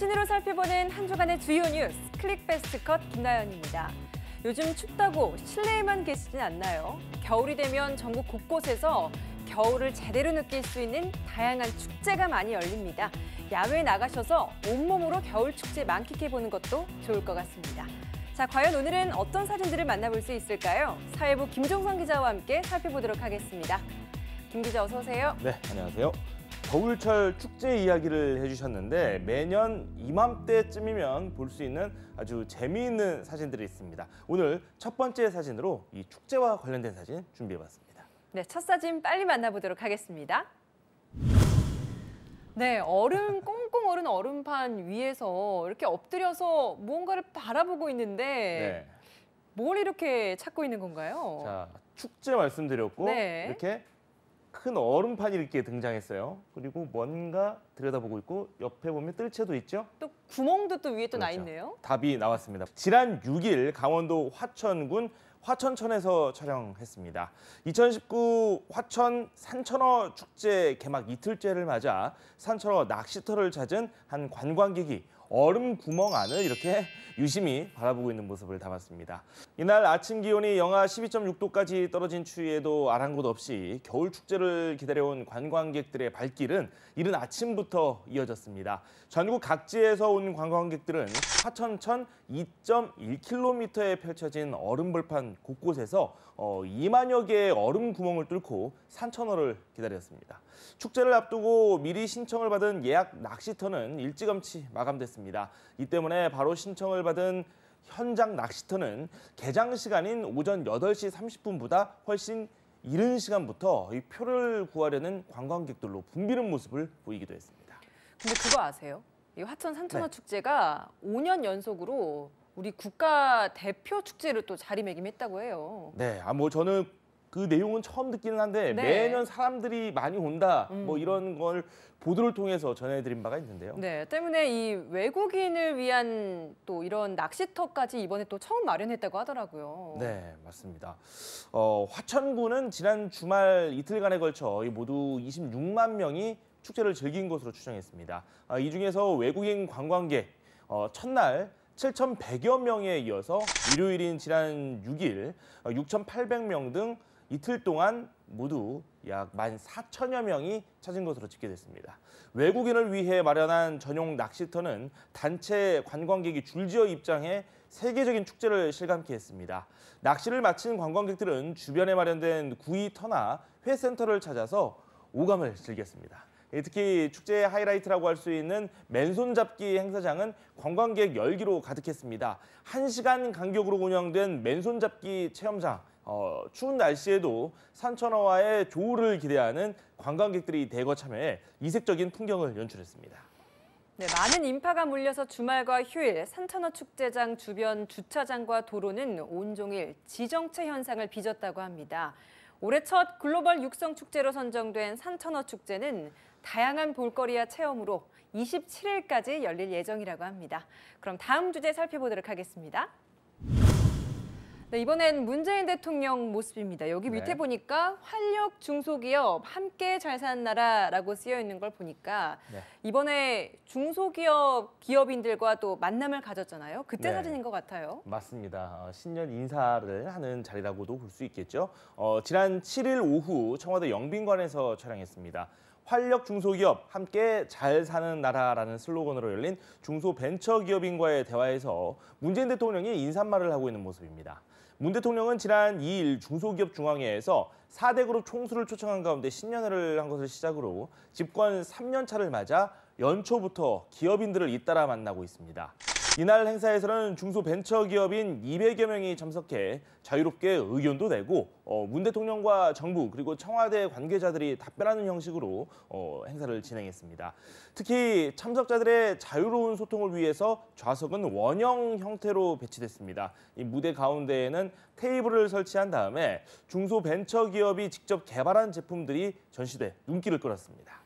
사진으로 살펴보는 한 주간의 주요 뉴스, 클릭베스트컷 김나연입니다. 요즘 춥다고 실내에만 계시진 않나요? 겨울이 되면 전국 곳곳에서 겨울을 제대로 느낄 수 있는 다양한 축제가 많이 열립니다. 야외에 나가셔서 온몸으로 겨울 축제 만끽해보는 것도 좋을 것 같습니다. 자, 과연 오늘은 어떤 사진들을 만나볼 수 있을까요? 사회부 김종선 기자와 함께 살펴보도록 하겠습니다. 김 기자 어서 오세요. 네, 안녕하세요. 겨울철 축제 이야기를 해주셨는데 매년 이맘때쯤이면 볼 수 있는 아주 재미있는 사진들이 있습니다. 오늘 첫 번째 사진으로 이 축제와 관련된 사진 준비해봤습니다. 네, 첫 사진 빨리 만나보도록 하겠습니다. 네, 꽁꽁 얼은 얼음판 위에서 이렇게 엎드려서 무언가를 바라보고 있는데 네. 뭘 이렇게 찾고 있는 건가요? 자, 축제 말씀드렸고 네. 이렇게 큰 얼음판이 이렇게 등장했어요. 그리고 뭔가 들여다보고 있고 옆에 보면 뜰채도 있죠. 또 구멍도 또 위에 또 나 그렇죠. 있네요. 답이 나왔습니다. 지난 6일 강원도 화천군 화천천에서 촬영했습니다. 2019 화천 산천어 축제 개막 이틀째를 맞아 산천어 낚시터를 찾은 한 관광객이 얼음 구멍 안을 이렇게 유심히 바라보고 있는 모습을 담았습니다. 이날 아침 기온이 영하 12.6도까지 떨어진 추위에도 아랑곳 없이 겨울 축제를 기다려온 관광객들의 발길은 이른 아침부터 이어졌습니다. 전국 각지에서 온 관광객들은 화천천 2.1km에 펼쳐진 얼음벌판 곳곳에서 2만여 개의 얼음 구멍을 뚫고 산천어를 기다렸습니다. 축제를 앞두고 미리 신청을 받은 예약 낚시터는 일찌감치 마감됐습니다. 이 때문에 바로 신청을 받은 현장 낚시터는 개장 시간인 오전 8시 30분보다 훨씬 이른 시간부터 이 표를 구하려는 관광객들로 붐비는 모습을 보이기도 했습니다. 근데 그거 아세요? 이 화천 산천어 네. 축제가 5년 연속으로 우리 국가 대표 축제로 또 자리매김했다고 해요. 네, 저는 그 내용은 처음 듣기는 한데 네. 매년 사람들이 많이 온다 뭐 이런 걸 보도를 통해서 전해드린 바가 있는데요. 네, 때문에 이 외국인을 위한 또 이런 낚시터까지 이번에 또 처음 마련했다고 하더라고요. 네, 맞습니다. 화천군은 지난 주말 이틀간에 걸쳐 모두 26만 명이 축제를 즐긴 것으로 추정했습니다. 이 중에서 외국인 관광객 첫날 7,100여 명에 이어서 일요일인 지난 6일 6,800명 등 이틀 동안 모두 약 14,000여 명이 찾은 것으로 집계됐습니다. 외국인을 위해 마련한 전용 낚시터는 단체 관광객이 줄지어 입장해 세계적인 축제를 실감케 했습니다. 낚시를 마친 관광객들은 주변에 마련된 구이터나 회센터를 찾아서 오감을 즐겼습니다. 특히 축제의 하이라이트라고 할 수 있는 맨손 잡기 행사장은 관광객 열기로 가득했습니다. 1시간 간격으로 운영된 맨손 잡기 체험장, 추운 날씨에도 산천어와의 조우를 기대하는 관광객들이 대거 참여해 이색적인 풍경을 연출했습니다. 네, 많은 인파가 몰려서 주말과 휴일 산천어 축제장 주변 주차장과 도로는 온종일 지정체 현상을 빚었다고 합니다. 올해 첫 글로벌 육성 축제로 선정된 산천어 축제는 다양한 볼거리와 체험으로 27일까지 열릴 예정이라고 합니다. 그럼 다음 주제 살펴보도록 하겠습니다. 네, 이번엔 문재인 대통령 모습입니다. 여기 밑에 네. 보니까 활력 중소기업 함께 잘 사는 나라라고 쓰여 있는 걸 보니까 네. 이번에 기업인들과 또 만남을 가졌잖아요. 그때 네. 사진인 것 같아요. 맞습니다. 신년 인사를 하는 자리라고도 볼 수 있겠죠. 지난 7일 오후 청와대 영빈관에서 촬영했습니다. 활력 중소기업 함께 잘 사는 나라라는 슬로건으로 열린 중소벤처기업인과의 대화에서 문재인 대통령이 인사말을 하고 있는 모습입니다. 문 대통령은 지난 2일 중소기업 중앙회에서 4대 그룹 총수를 초청한 가운데 신년회를 한 것을 시작으로 집권 3년 차를 맞아 연초부터 기업인들을 잇따라 만나고 있습니다. 이날 행사에서는 중소벤처기업인 200여 명이 참석해 자유롭게 의견도 내고 문 대통령과 정부 그리고 청와대 관계자들이 답변하는 형식으로 행사를 진행했습니다. 특히 참석자들의 자유로운 소통을 위해서 좌석은 원형 형태로 배치됐습니다. 이 무대 가운데에는 테이블을 설치한 다음에 중소벤처기업이 직접 개발한 제품들이 전시돼 눈길을 끌었습니다.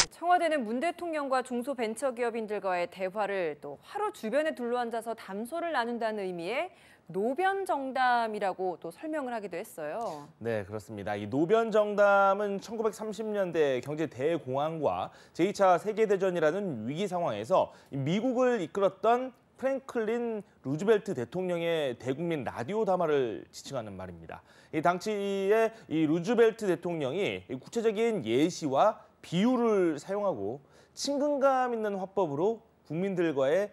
청와대는 문 대통령과 중소벤처기업인들과의 대화를 또 화로 주변에 둘러앉아서 담소를 나눈다는 의미의 노변 정담이라고 또 설명을 하기도 했어요. 네, 그렇습니다. 이 노변 정담은 1930년대 경제 대공황과 제2차 세계대전이라는 위기 상황에서 미국을 이끌었던 프랭클린 루즈벨트 대통령의 대국민 라디오 담화를 지칭하는 말입니다. 이 당시에 이 루즈벨트 대통령이 구체적인 예시와 비유를 사용하고 친근감 있는 화법으로 국민들과의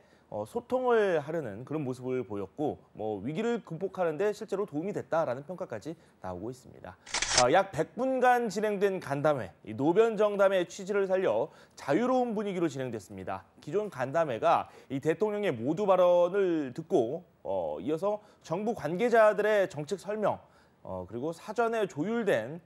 소통을 하려는 그런 모습을 보였고 위기를 극복하는 데 실제로 도움이 됐다라는 평가까지 나오고 있습니다. 약 100분간 진행된 간담회, 이 노변 정담의 취지를 살려 자유로운 분위기로 진행됐습니다. 기존 간담회가 이 대통령의 모두 발언을 듣고 이어서 정부 관계자들의 정책 설명, 그리고 사전에 조율된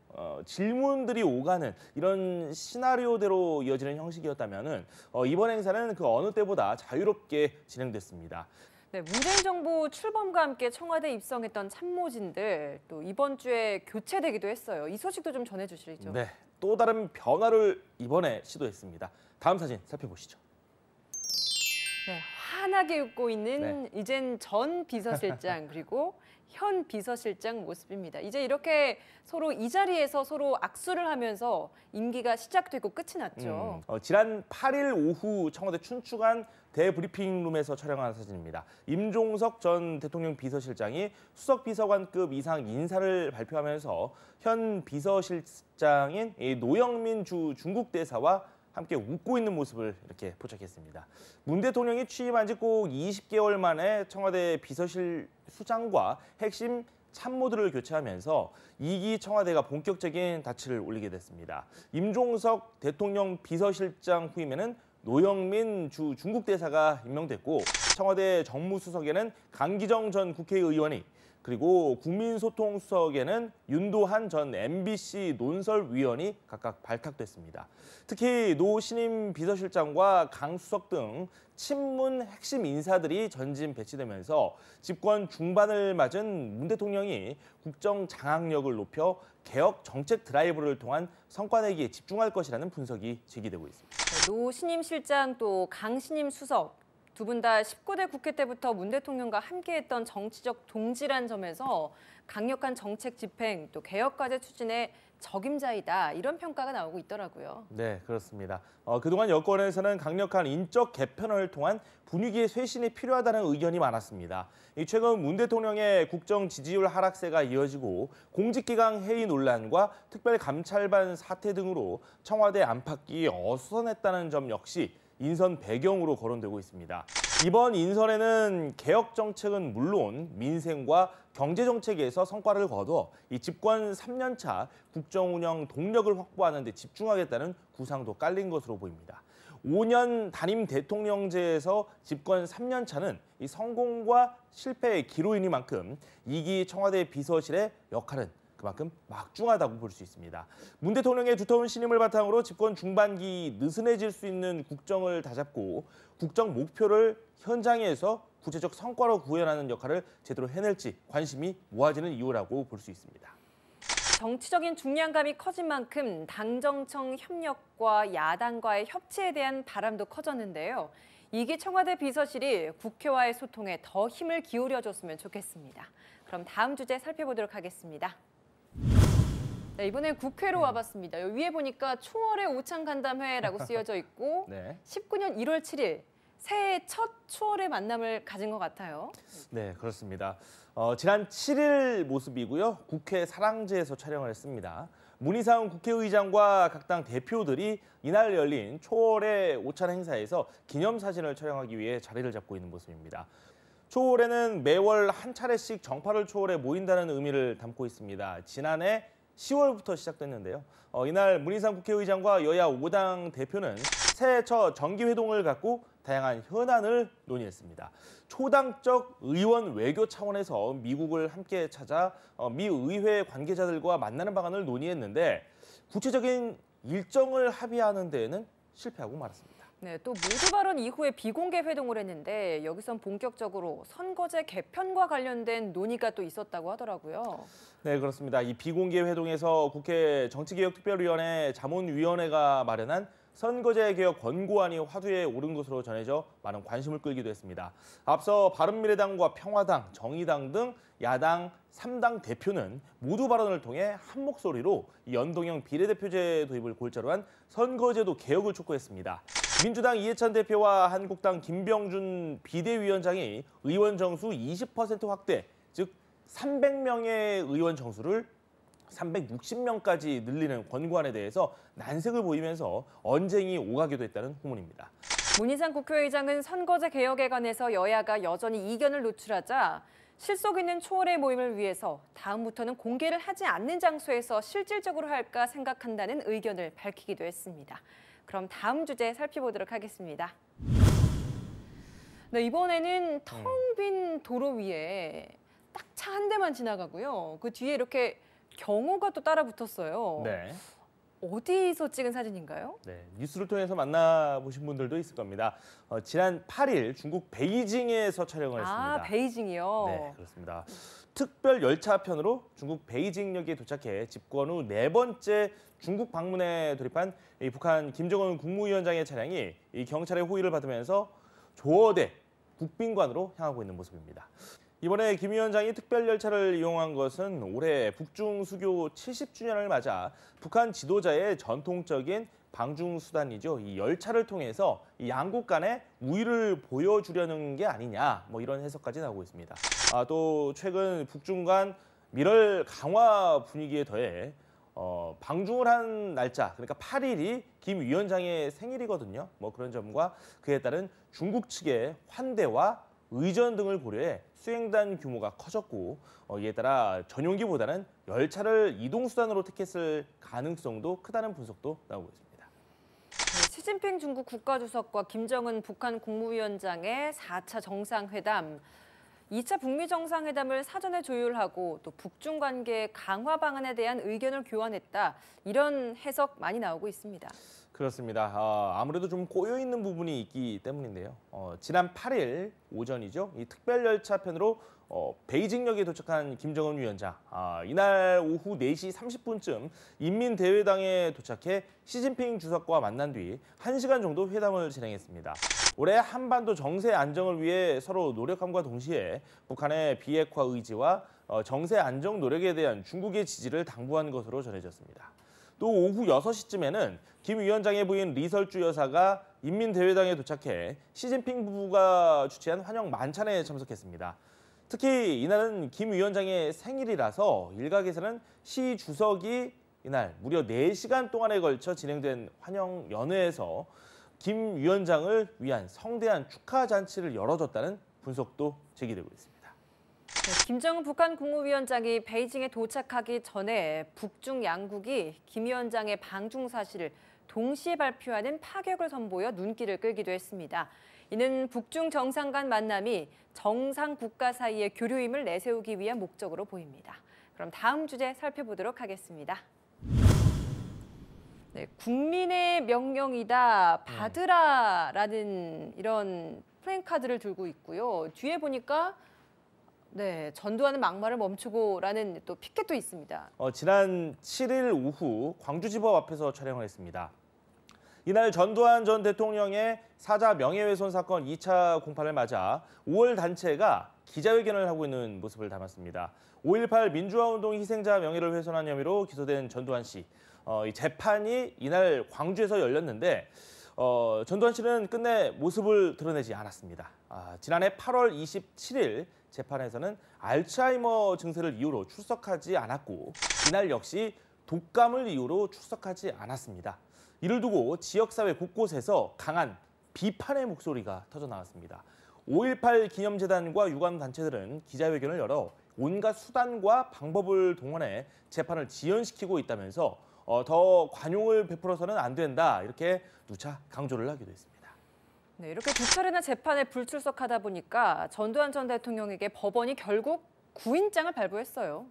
질문들이 오가는 이런 시나리오대로 이어지는 형식이었다면은 이번 행사는 그 어느 때보다 자유롭게 진행됐습니다. 네, 문재인 정부 출범과 함께 청와대 입성했던 참모진들 또 이번 주에 교체되기도 했어요. 이 소식도 좀 전해주시죠. 네, 또 다른 변화를 이번에 시도했습니다. 다음 사진 살펴보시죠. 네, 환하게 웃고 있는 이젠 전 비서실장 그리고 현 비서실장 모습입니다. 이제 이렇게 서로 이 자리에서 서로 악수를 하면서 임기가 시작되고 끝이 났죠. 지난 8일 오후 청와대 춘추관 대브리핑룸에서 촬영한 사진입니다. 임종석 전 대통령 비서실장이 수석 비서관급 이상 인사를 발표하면서 현 비서실장인 노영민 주 중국 대사와 함께 웃고 있는 모습을 이렇게 포착했습니다. 문 대통령이 취임한 지 꼭 20개월 만에 청와대 비서실 수장과 핵심 참모들을 교체하면서 2기 청와대가 본격적인 닻을 올리게 됐습니다. 임종석 대통령 비서실장 후임에는 노영민 주 중국 대사가 임명됐고 청와대 정무수석에는 강기정 전 국회의원이 그리고 국민소통수석에는 윤도한 전 MBC 논설위원이 각각 발탁됐습니다. 특히 노 신임 비서실장과 강 수석 등 친문 핵심 인사들이 전진 배치되면서 집권 중반을 맞은 문 대통령이 국정 장악력을 높여 개혁 정책 드라이브를 통한 성과 내기에 집중할 것이라는 분석이 제기되고 있습니다. 노 신임 실장 또 강 신임 수석 두 분 다 19대 국회 때부터 문 대통령과 함께했던 정치적 동지란 점에서 강력한 정책 집행 또 개혁 과제 추진의 적임자이다 이런 평가가 나오고 있더라고요. 네, 그렇습니다. 그동안 여권에서는 강력한 인적 개편을 통한 분위기의 쇄신이 필요하다는 의견이 많았습니다. 최근 문 대통령의 국정 지지율 하락세가 이어지고 공직기강 해이 논란과 특별감찰반 사태 등으로 청와대 안팎이 어수선했다는 점 역시 인선 배경으로 거론되고 있습니다. 이번 인선에는 개혁 정책은 물론 민생과 경제 정책에서 성과를 거둬 이 집권 3년 차 국정 운영 동력을 확보하는 데 집중하겠다는 구상도 깔린 것으로 보입니다. 5년 단임 대통령제에서 집권 3년 차는 이 성공과 실패의 기로이니만큼 2기 청와대 비서실의 역할은 그만큼 막중하다고 볼 수 있습니다. 문 대통령의 두터운 신임을 바탕으로 집권 중반기 느슨해질 수 있는 국정을 다잡고 국정 목표를 현장에서 구체적 성과로 구현하는 역할을 제대로 해낼지 관심이 모아지는 이유라고 볼 수 있습니다. 정치적인 중량감이 커진 만큼 당정청 협력과 야당과의 협치에 대한 바람도 커졌는데요. 이기 청와대 비서실이 국회와의 소통에 더 힘을 기울여줬으면 좋겠습니다. 그럼 다음 주제 살펴보도록 하겠습니다. 네, 이번엔 국회로 와봤습니다. 여기 위에 보니까 초월의 오찬 간담회라고 쓰여져 있고 네. 19년 1월 7일 새해 첫 초월의 만남을 가진 것 같아요. 네, 그렇습니다. 지난 7일 모습이고요. 국회 사랑제에서 촬영을 했습니다. 문희상 국회의장과 각 당 대표들이 이날 열린 초월의 오찬 행사에서 기념사진을 촬영하기 위해 자리를 잡고 있는 모습입니다. 초월에는 매월 한 차례씩 정파를 초월해 모인다는 의미를 담고 있습니다. 지난해 10월부터 시작됐는데요. 이날 문희상 국회의장과 여야 5당 대표는 새해 첫 정기회동을 갖고 다양한 현안을 논의했습니다. 초당적 의원 외교 차원에서 미국을 함께 찾아 미 의회 관계자들과 만나는 방안을 논의했는데 구체적인 일정을 합의하는 데에는 실패하고 말았습니다. 네, 또 모두 발언 이후에 비공개 회동을 했는데 여기선 본격적으로 선거제 개편과 관련된 논의가 또 있었다고 하더라고요. 네, 그렇습니다. 이 비공개 회동에서 국회 정치개혁특별위원회 자문위원회가 마련한 선거제 개혁 권고안이 화두에 오른 것으로 전해져 많은 관심을 끌기도 했습니다. 앞서 바른미래당과 평화당, 정의당 등 야당 3당 대표는 모두 발언을 통해 한 목소리로 연동형 비례대표제 도입을 골자로 한 선거제도 개혁을 촉구했습니다. 민주당 이해찬 대표와 한국당 김병준 비대위원장이 의원 정수 20% 확대, 즉 300명의 의원 정수를 360명까지 늘리는 권고안에 대해서 난색을 보이면서 언쟁이 오가기도 했다는 후문입니다. 문희상 국회의장은 선거제 개혁에 관해서 여야가 여전히 이견을 노출하자 실속 있는 초월의 모임을 위해서 다음부터는 공개를 하지 않는 장소에서 실질적으로 할까 생각한다는 의견을 밝히기도 했습니다. 그럼 다음 주제 살펴보도록 하겠습니다. 네, 이번에는 텅 빈 도로 위에 딱 차 한 대만 지나가고요. 그 뒤에 이렇게 경호가 또 따라 붙었어요. 네. 어디서 찍은 사진인가요? 네, 뉴스를 통해서 만나보신 분들도 있을 겁니다. 지난 8일 중국 베이징에서 촬영을 했습니다. 아, 베이징이요? 네, 그렇습니다. 특별 열차편으로 중국 베이징역에 도착해 집권 후 4번째 중국 방문에 돌입한 이 북한 김정은 국무위원장의 차량이 이 경찰의 호의를 받으면서 조어대 국빈관으로 향하고 있는 모습입니다. 이번에 김 위원장이 특별 열차를 이용한 것은 올해 북중 수교 70주년을 맞아 북한 지도자의 전통적인 방중 수단이죠. 이 열차를 통해서 이 양국 간의 우위를 보여주려는 게 아니냐, 뭐 이런 해석까지 나오고 있습니다. 또 최근 북중 간 밀월 강화 분위기에 더해 방중을 한 날짜, 그러니까 8일이 김 위원장의 생일이거든요. 뭐 그런 점과 그에 따른 중국 측의 환대와 의전 등을 고려해 수행단 규모가 커졌고 이에 따라 전용기보다는 열차를 이동수단으로 택했을 가능성도 크다는 분석도 나오고 있습니다. 네, 시진핑 중국 국가주석과 김정은 북한 국무위원장의 4차 정상회담, 2차 북미 정상회담을 사전에 조율하고 또 북중 관계 강화 방안에 대한 의견을 교환했다. 이런 해석 많이 나오고 있습니다. 그렇습니다. 아무래도 좀 꼬여있는 부분이 있기 때문인데요. 지난 8일 오전이죠. 이 특별열차편으로 베이징역에 도착한 김정은 위원장. 이날 오후 4시 30분쯤 인민대회당에 도착해 시진핑 주석과 만난 뒤 1시간 정도 회담을 진행했습니다. 올해 한반도 정세 안정을 위해 서로 노력함과 동시에 북한의 비핵화 의지와 정세 안정 노력에 대한 중국의 지지를 당부한 것으로 전해졌습니다. 또 오후 6시쯤에는 김 위원장의 부인 리설주 여사가 인민대회당에 도착해 시진핑 부부가 주최한 환영 만찬에 참석했습니다. 특히 이날은 김 위원장의 생일이라서 일각에서는 시 주석이 이날 무려 4시간 동안에 걸쳐 진행된 환영 연회에서 김 위원장을 위한 성대한 축하 잔치를 열어줬다는 분석도 제기되고 있습니다. 네, 김정은 북한 국무위원장이 베이징에 도착하기 전에 북중 양국이 김 위원장의 방중 사실을 동시에 발표하는 파격을 선보여 눈길을 끌기도 했습니다. 이는 북중 정상 간 만남이 정상 국가 사이의 교류임을 내세우기 위한 목적으로 보입니다. 그럼 다음 주제 살펴보도록 하겠습니다. 네, 국민의 명령이다 받으라라는 이런 플랜카드를 들고 있고요. 뒤에 보니까 네, 전두환은 막말을 멈추고라는 또 피켓도 있습니다. 지난 7일 오후 광주지법 앞에서 촬영을 했습니다. 이날 전두환 전 대통령의 사자 명예훼손 사건 2차 공판을 맞아 5월 단체가 기자회견을 하고 있는 모습을 담았습니다. 5.18 민주화운동 희생자 명예를 훼손한 혐의로 기소된 전두환 씨. 이 재판이 이날 광주에서 열렸는데 전두환 씨는 끝내 모습을 드러내지 않았습니다. 지난해 8월 27일 재판에서는 알츠하이머 증세를 이유로 출석하지 않았고 이날 역시 독감을 이유로 출석하지 않았습니다. 이를 두고 지역사회 곳곳에서 강한 비판의 목소리가 터져나왔습니다. 5.18 기념재단과 유관단체들은 기자회견을 열어 온갖 수단과 방법을 동원해 재판을 지연시키고 있다면서 더 관용을 베풀어서는 안 된다 이렇게 누차 강조를 하기도 했습니다. 네, 이렇게 두 차례나 재판에 불출석하다 보니까 전두환 전 대통령에게 법원이 결국 구인장을 발부했어요.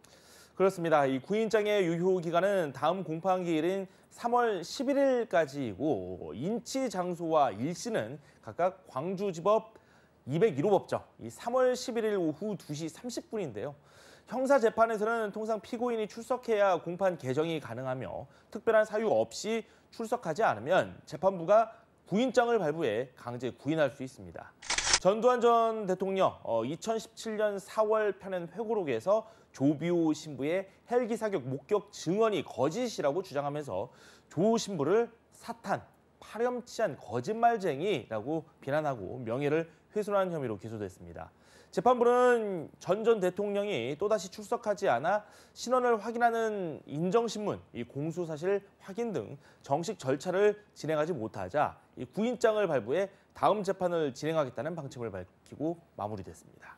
그렇습니다. 이 구인장의 유효 기간은 다음 공판 기일인 3월 11일까지이고 인치 장소와 일시는 각각 광주지법 201호 법정 3월 11일 오후 2시 30분인데요. 형사 재판에서는 통상 피고인이 출석해야 공판 개정이 가능하며 특별한 사유 없이 출석하지 않으면 재판부가 구인장을 발부해 강제 구인할 수 있습니다. 전두환 전 대통령 2017년 4월 펴낸 회고록에서 조비오 신부의 헬기 사격 목격 증언이 거짓이라고 주장하면서 조 신부를 사탄, 파렴치한 거짓말쟁이라고 비난하고 명예를 훼손한 혐의로 기소됐습니다. 재판부는 전 대통령이 또다시 출석하지 않아 신원을 확인하는 인정신문, 공소사실 확인 등 정식 절차를 진행하지 못하자 구인장을 발부해 다음 재판을 진행하겠다는 방침을 밝히고 마무리됐습니다.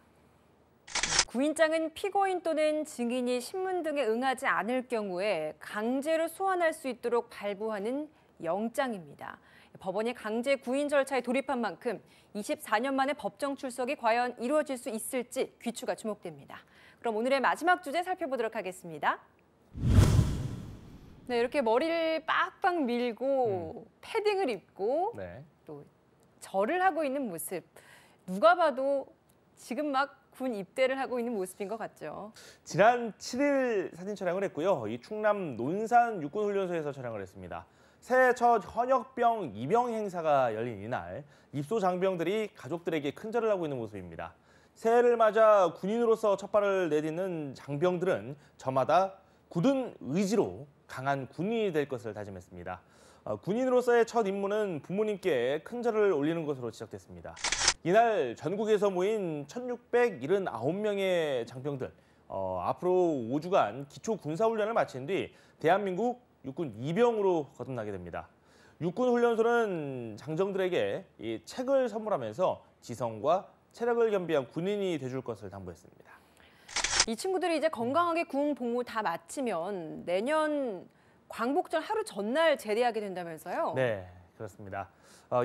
구인장은 피고인 또는 증인이 신문 등에 응하지 않을 경우에 강제로 소환할 수 있도록 발부하는 영장입니다. 법원이 강제 구인 절차에 돌입한 만큼 24년 만에 법정 출석이 과연 이루어질 수 있을지 귀추가 주목됩니다. 그럼 오늘의 마지막 주제 살펴보도록 하겠습니다. 네, 이렇게 머리를 빡빡 밀고 패딩을 입고 네. 또 절을 하고 있는 모습. 누가 봐도 지금 막 군 입대를 하고 있는 모습인 것 같죠. 지난 7일 사진 촬영을 했고요. 이 충남 논산 육군훈련소에서 촬영을 했습니다. 새해 첫 현역병 입영 행사가 열린 이날 입소 장병들이 가족들에게 큰절을 하고 있는 모습입니다. 새해를 맞아 군인으로서 첫 발을 내딛는 장병들은 저마다 굳은 의지로 강한 군인이 될 것을 다짐했습니다. 군인으로서의 첫 임무는 부모님께 큰절을 올리는 것으로 시작됐습니다. 이날 전국에서 모인 1,679명의 장병들, 앞으로 5주간 기초 군사훈련을 마친 뒤 대한민국 육군 이병으로 거듭나게 됩니다. 육군훈련소는 장정들에게 이 책을 선물하면서 지성과 체력을 겸비한 군인이 돼줄 것을 당부했습니다. 이 친구들이 이제 건강하게 군 복무 다 마치면 내년 광복절 하루 전날 제대하게 된다면서요? 네, 그렇습니다.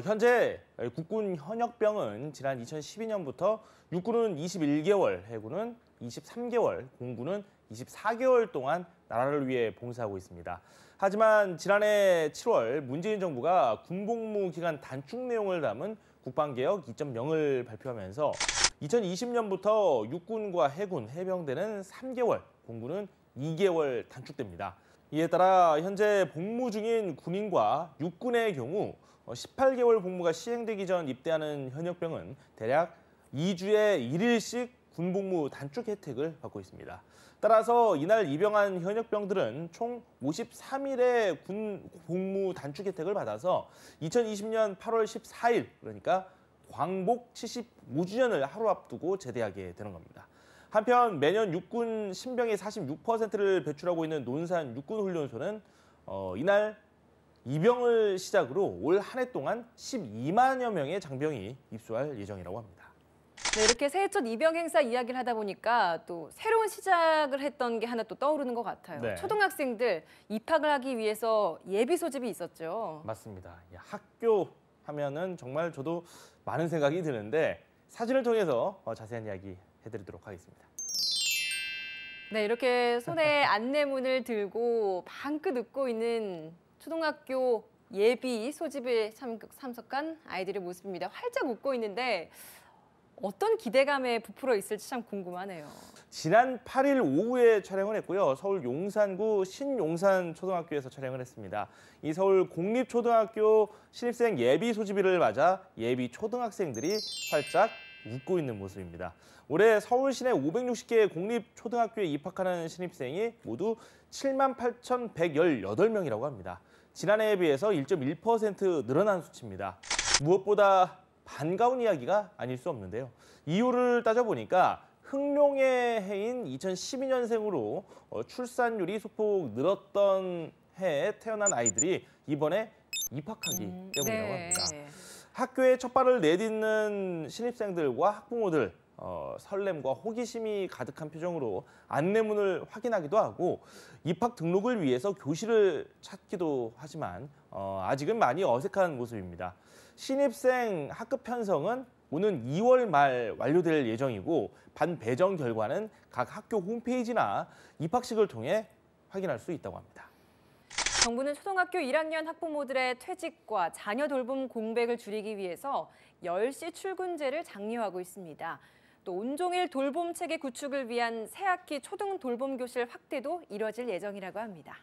현재 국군 현역병은 지난 2012년부터 육군은 21개월, 해군은 23개월, 공군은 24개월 동안 나라를 위해 봉사하고 있습니다. 하지만 지난해 7월 문재인 정부가 군복무 기간 단축 내용을 담은 국방개혁 2.0을 발표하면서 2020년부터 육군과 해군, 해병대는 3개월, 공군은 2개월 단축됩니다. 이에 따라 현재 복무 중인 군인과 육군의 경우 18개월 복무가 시행되기 전 입대하는 현역병은 대략 2주에 1일씩 군복무 단축 혜택을 받고 있습니다. 따라서 이날 입영한 현역병들은 총 53일의 군 복무 단축 혜택을 받아서 2020년 8월 14일, 그러니까 광복 75주년을 하루 앞두고 제대하게 되는 겁니다. 한편 매년 육군 신병의 46%를 배출하고 있는 논산 육군훈련소는 이날 입영을 시작으로 올 한 해 동안 12만여 명의 장병이 입소할 예정이라고 합니다. 네, 이렇게 새해 첫 입영 행사 이야기를 하다 보니까 또 새로운 시작을 했던 게 하나 또 떠오르는 것 같아요. 네. 초등학생들 입학을 하기 위해서 예비 소집이 있었죠. 맞습니다. 학교 하면은 정말 저도 많은 생각이 드는데 사진을 통해서 자세한 이야기 해드리도록 하겠습니다. 네, 이렇게 손에 안내문을 들고 방긋 웃고 있는 초등학교 예비 소집에 참석한 아이들의 모습입니다. 활짝 웃고 있는데 어떤 기대감에 부풀어 있을지 참 궁금하네요. 지난 8일 오후에 촬영을 했고요. 서울 용산구 신용산 초등학교에서 촬영을 했습니다. 이 서울 공립초등학교 신입생 예비 소집일을 맞아 예비 초등학생들이 활짝 웃고 있는 모습입니다. 올해 서울 시내 560개 공립초등학교에 입학하는 신입생이 모두 78,118명이라고 합니다. 지난해에 비해서 1.1% 늘어난 수치입니다. 무엇보다 반가운 이야기가 아닐 수 없는데요. 이유를 따져보니까 흥룡의 해인 2012년생으로 출산율이 소폭 늘었던 해에 태어난 아이들이 이번에 입학하기 때문이라고 합니다. 학교에 첫 발을 내딛는 신입생들과 학부모들 설렘과 호기심이 가득한 표정으로 안내문을 확인하기도 하고 입학 등록을 위해서 교실을 찾기도 하지만 아직은 많이 어색한 모습입니다. 신입생 학급 편성은 오는 2월 말 완료될 예정이고 반 배정 결과는 각 학교 홈페이지나 입학식을 통해 확인할 수 있다고 합니다. 정부는 초등학교 1학년 학부모들의 퇴직과 자녀 돌봄 공백을 줄이기 위해서 10시 출근제를 장려하고 있습니다. 또 온종일 돌봄 체계 구축을 위한 새학기 초등 돌봄 교실 확대도 이뤄질 예정이라고 합니다.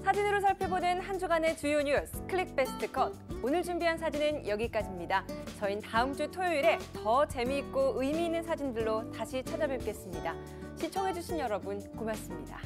사진으로 살펴보는 한 주간의 주요 뉴스 클릭 베스트 컷. 오늘 준비한 사진은 여기까지입니다. 저희는 다음 주 토요일에 더 재미있고 의미 있는 사진들로 다시 찾아뵙겠습니다. 시청해주신 여러분 고맙습니다.